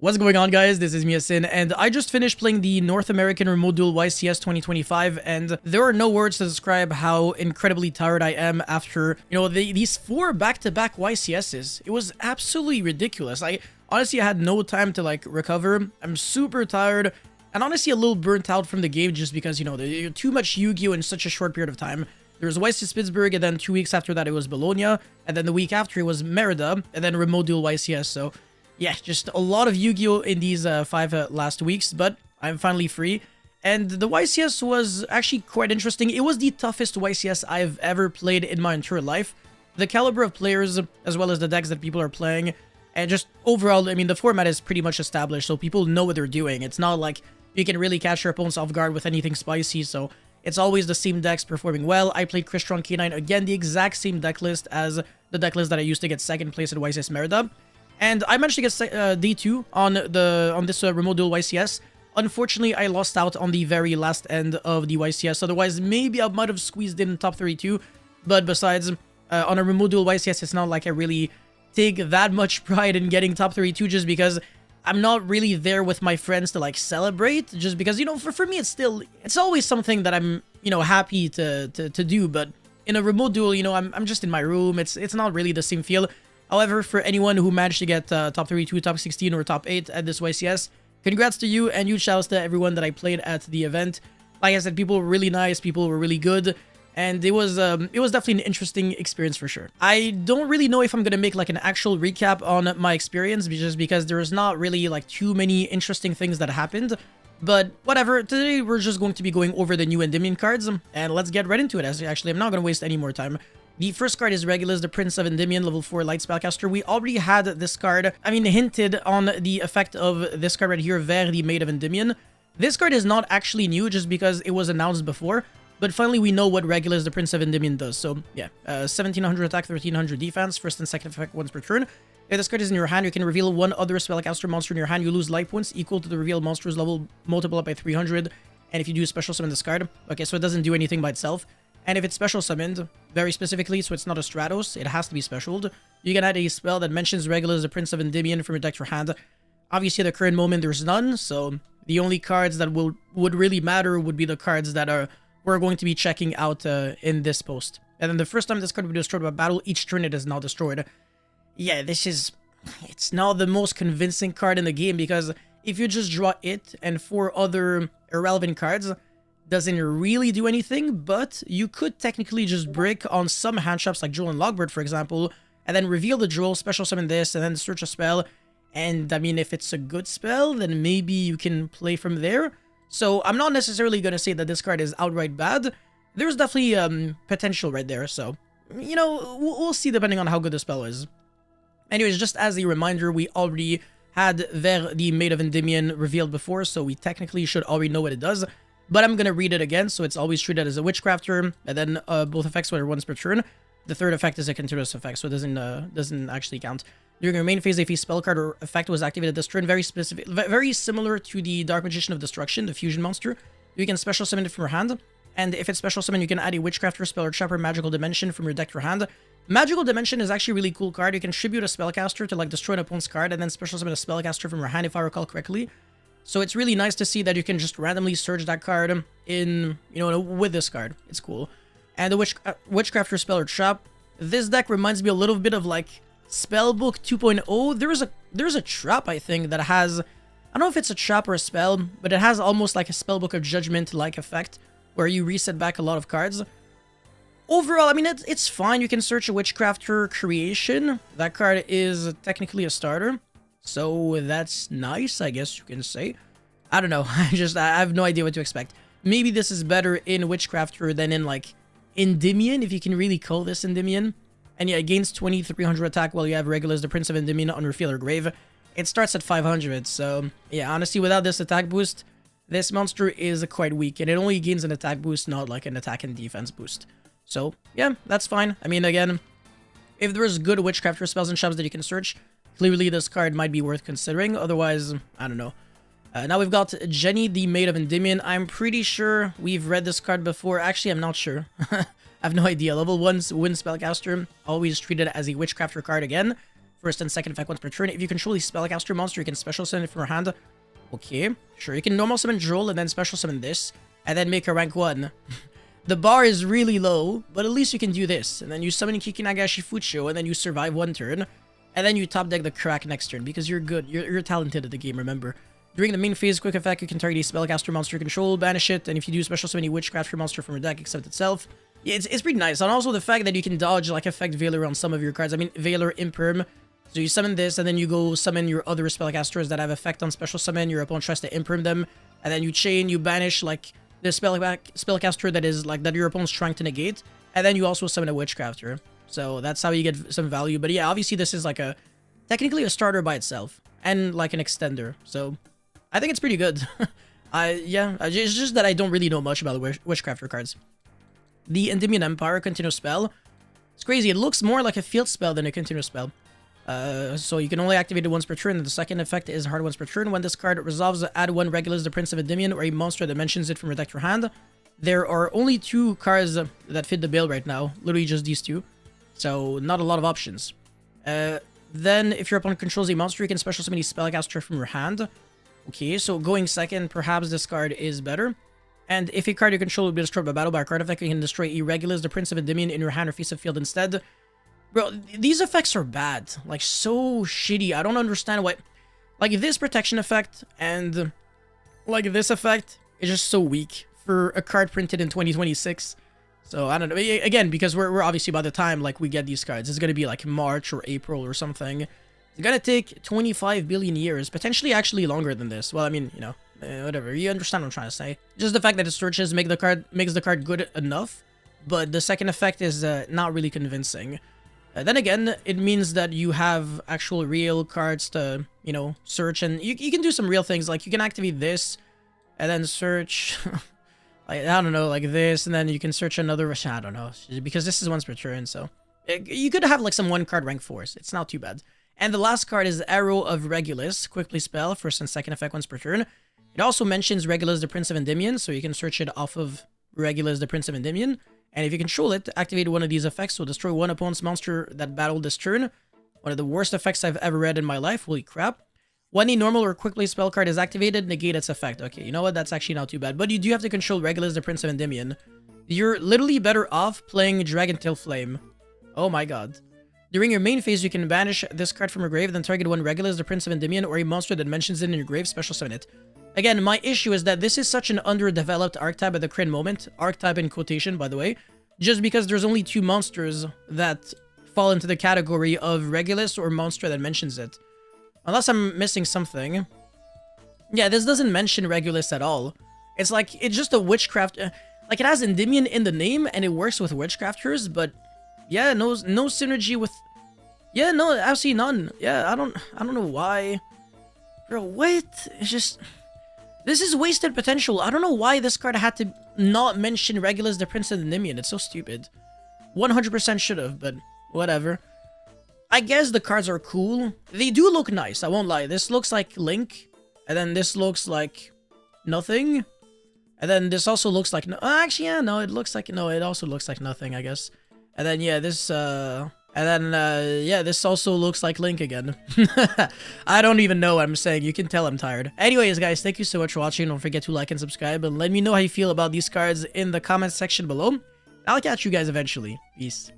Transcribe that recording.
What's going on, guys? This is Yasin, and I just finished playing the North American Remote Duel YCS 2025, and there are no words to describe how incredibly tired I am after, these 4 back-to-back YCSs. It was absolutely ridiculous. I honestly had no time to, recover. I'm super tired, and honestly a little burnt out from the game just because, there's too much Yu-Gi-Oh! In such a short period of time. There was YCS Pittsburgh, and then 2 weeks after that it was Bologna, and then the week after it was Merida, and then Remote Duel YCS, so... yeah, just a lot of Yu-Gi-Oh! In these 5 last weeks, but I'm finally free. And the YCS was actually quite interesting. It was the toughest YCS I've ever played in my entire life. The caliber of players, as well as the decks that people are playing, and just overall, I mean, the format is pretty much established, so people know what they're doing. It's not like you can really catch your opponents off guard with anything spicy, so it's always the same decks performing well. I played Crystron K9, again, the exact same deck list as the deck list that I used to get 2nd place at YCS Merida. And I managed to get D2 on this Remote Duel YCS. Unfortunately, I lost out on the very last end of the YCS. Otherwise, maybe I might have squeezed in top 32. But besides, on a Remote Duel YCS, it's not like I really take that much pride in getting top 32 just because I'm not really there with my friends to, celebrate. Just because, for me, it's always something that I'm, happy to do. But in a Remote Duel, I'm just in my room. It's not really the same feel. However, for anyone who managed to get top 32, top 16, or top 8 at this YCS, congrats to you, and huge shoutouts to everyone that I played at the event. Like I said, people were really nice, people were really good, and it was definitely an interesting experience for sure. I don't really know if I'm gonna make an actual recap on my experience, just because there's not really too many interesting things that happened. But whatever, today we're just going to be going over the new Endymion cards, and let's get right into it. Actually, I'm not gonna waste any more time. The first card is Regulus, the Prince of Endymion, level 4 light spellcaster. We already had this card, hinted on the effect of this card right here, Ver, the Maid of Endymion. This card is not actually new just because it was announced before, but finally we know what Regulus, the Prince of Endymion does. So yeah, 1700 attack, 1300 defense, first and second effect once per turn. If this card is in your hand, you can reveal one other spellcaster monster in your hand. You lose life points equal to the revealed monster's level multiplied by 300. And if you do a special summon this card, okay, so it doesn't do anything by itself. And if it's special summoned, very specifically, so it's not a Stratos, it has to be specialed, you can add a spell that mentions Regulus, the Prince of Endymion, from your deck to your hand. Obviously, at the current moment, there's none, so the only cards that would really matter would be the cards that we're going to be checking out in this post. And then the first time this card will be destroyed by battle, each turn it is now destroyed. Yeah, it's not the most convincing card in the game, because if you just draw it and 4 other irrelevant cards, doesn't really do anything, but you could technically just brick on some hand traps like Jewel and Logbird, for example, and then reveal the Jewel, special summon this, and then search a spell. And I mean, if it's a good spell, then maybe you can play from there. So I'm not necessarily going to say that this card is outright bad. There's definitely potential right there, so, we'll see depending on how good the spell is. Anyways, just as a reminder, we already had Ver, the Maid of Endymion, revealed before, so we technically should already know what it does. But I'm going to read it again, so it's always treated as a Witchcrafter, and then both effects are once per turn. The third effect is a continuous effect, so it doesn't actually count. During your main phase, if a spell card or effect was activated this turn, very similar to the Dark Magician of Destruction, the fusion monster, you can special summon it from your hand. And if it's special summon, you can add a Witchcrafter, spell, or trap, or Magical Dimension from your deck to your hand. Magical Dimension is actually a really cool card. You can tribute a spellcaster to destroy an opponent's card, and then special summon a spellcaster from your hand, if I recall correctly. So it's really nice to see that you can just randomly search that card in, with this card. It's cool. And the Witchcrafter, spell, or trap. This deck reminds me a little bit of Spellbook 2.0. There's a trap, I think, that has, I don't know if it's a trap or a spell, but it has almost like a Spellbook of Judgment-like effect, where you reset back a lot of cards. Overall, I mean, it's fine. You can search a Witchcrafter creation. That card is technically a starter. So that's nice, I guess you can say. I don't know. I have no idea what to expect. Maybe this is better in Witchcrafter than in Endymion, if you can really call this Endymion. And yeah, it gains 2300 attack while you have Regulus, the Prince of Endymion, on your field or grave. It starts at 500, so yeah, honestly, without this attack boost, this monster is quite weak, and it only gains an attack boost, not an attack and defense boost. So yeah, that's fine. I mean, again, if there's good Witchcrafter spells and shops that you can search, clearly this card might be worth considering. Otherwise, I don't know. Now we've got Jenny, the Maid of Endymion. I'm pretty sure we've read this card before. Actually, I'm not sure. I have no idea. Level 1 wind spellcaster, always treated as a Witchcrafter card again. first and second effect once per turn. If you control a spellcaster monster, you can special summon it from your hand. Okay, sure. You can normal summon Droll and then special summon this, and then make a rank 1. The bar is really low, but at least you can do this. And then you summon Kikinagashi Fucho, and then you survive 1 turn. And then you top deck the crack next turn, because you're good. You're talented at the game, remember. During the main phase, quick effect, you can target a spellcaster monster you control, banish it, and if you do special summon a witchcraft monster from your deck, except itself. Yeah, it's pretty nice. And also the fact that you can dodge, like, effect Valor on some of your cards. I mean, Valor Imperm. So you summon this, and then you go summon your other spellcasters that have effect on special summon. Your opponent tries to Imperm them, and then you chain, you banish, like, the spellcaster that is, like, that your opponent's trying to negate. And then you also summon a witchcrafter. So that's how you get some value. But yeah, obviously this is, like, technically a starter by itself. And, like, an extender. So I think it's pretty good. Yeah, it's just that I don't really know much about the Witchcrafter cards. The Endymion Empire continuous spell. It's crazy. It looks more like a field spell than a continuous spell. So you can only activate it once per turn, and the second effect is hard once per turn. When this card resolves, add 1 Regulus, the Prince of Endymion, or a monster that mentions it from your deck to your hand. There are only 2 cards that fit the bill right now. Literally just these 2. So not a lot of options. Then, if your opponent controls a monster, you can special summon a spellcaster from your hand. Okay, so going second, perhaps this card is better. And if a card you control will be destroyed by battle by a card effect, you can destroy a Regulus, the Prince of Endymion, in your hand or face of field instead. Bro, these effects are bad. Like, so shitty. I don't understand why. Like, this protection effect and, like, this effect is just so weak for a card printed in 2026. So, I don't know. Again, because we're obviously by the time, like, we get these cards, it's going to be, like, March or April or something. It's going to take 25 billion years. Potentially actually longer than this. Well, I mean, you know, whatever. You understand what I'm trying to say. Just the fact that it searches makes the card good enough. But the second effect is not really convincing. Then again, it means that you have actual real cards to, you know, search. And you can do some real things. Like, you can activate this and then search... I don't know, like this, and then you can search another... I don't know, because this is once per turn, so... You could have, like, some 1-card rank 4s. It's not too bad. And the last card is Arrow of Regulus. Quick play spell, first and second effect once per turn. It also mentions Regulus, the Prince of Endymion, so you can search it off of Regulus, the Prince of Endymion. And if you control it, activate one of these effects, so destroy one opponent's monster that battled this turn. One of the worst effects I've ever read in my life, holy crap. When a normal or quick play spell card is activated, negate its effect. Okay, you know what? That's actually not too bad. But you do have to control Regulus, the Prince of Endymion. You're literally better off playing Dragontail Flame. Oh my god. During your main phase, you can banish this card from your grave, then target 1 Regulus, the Prince of Endymion, or a monster that mentions it in your grave, special summon it. Again, my issue is that this is such an underdeveloped archetype at the current moment. Archetype in quotation, by the way. Just because there's only 2 monsters that fall into the category of Regulus or monster that mentions it. Unless I'm missing something. Yeah, this doesn't mention Regulus at all. It's like, it's just a witchcraft... like, it has Endymion in the name, and it works with witchcrafters, but... yeah, no synergy with... yeah, no, absolutely none. Yeah, I don't know why. Bro, what? It's just... this is wasted potential. I don't know why this card had to not mention Regulus, the Prince of Endymion. It's so stupid. 100% should have, but whatever. I guess the cards are cool. They do look nice, I won't lie. This looks like Link. And then this looks like nothing. And then this also looks like... no, actually, yeah, no, it looks like... no, it also looks like nothing, I guess. And then, yeah, this... and then, yeah, this also looks like Link again. I don't even know what I'm saying. You can tell I'm tired. Anyways, guys, thank you so much for watching. Don't forget to like and subscribe. And let me know how you feel about these cards in the comment section below. I'll catch you guys eventually. Peace.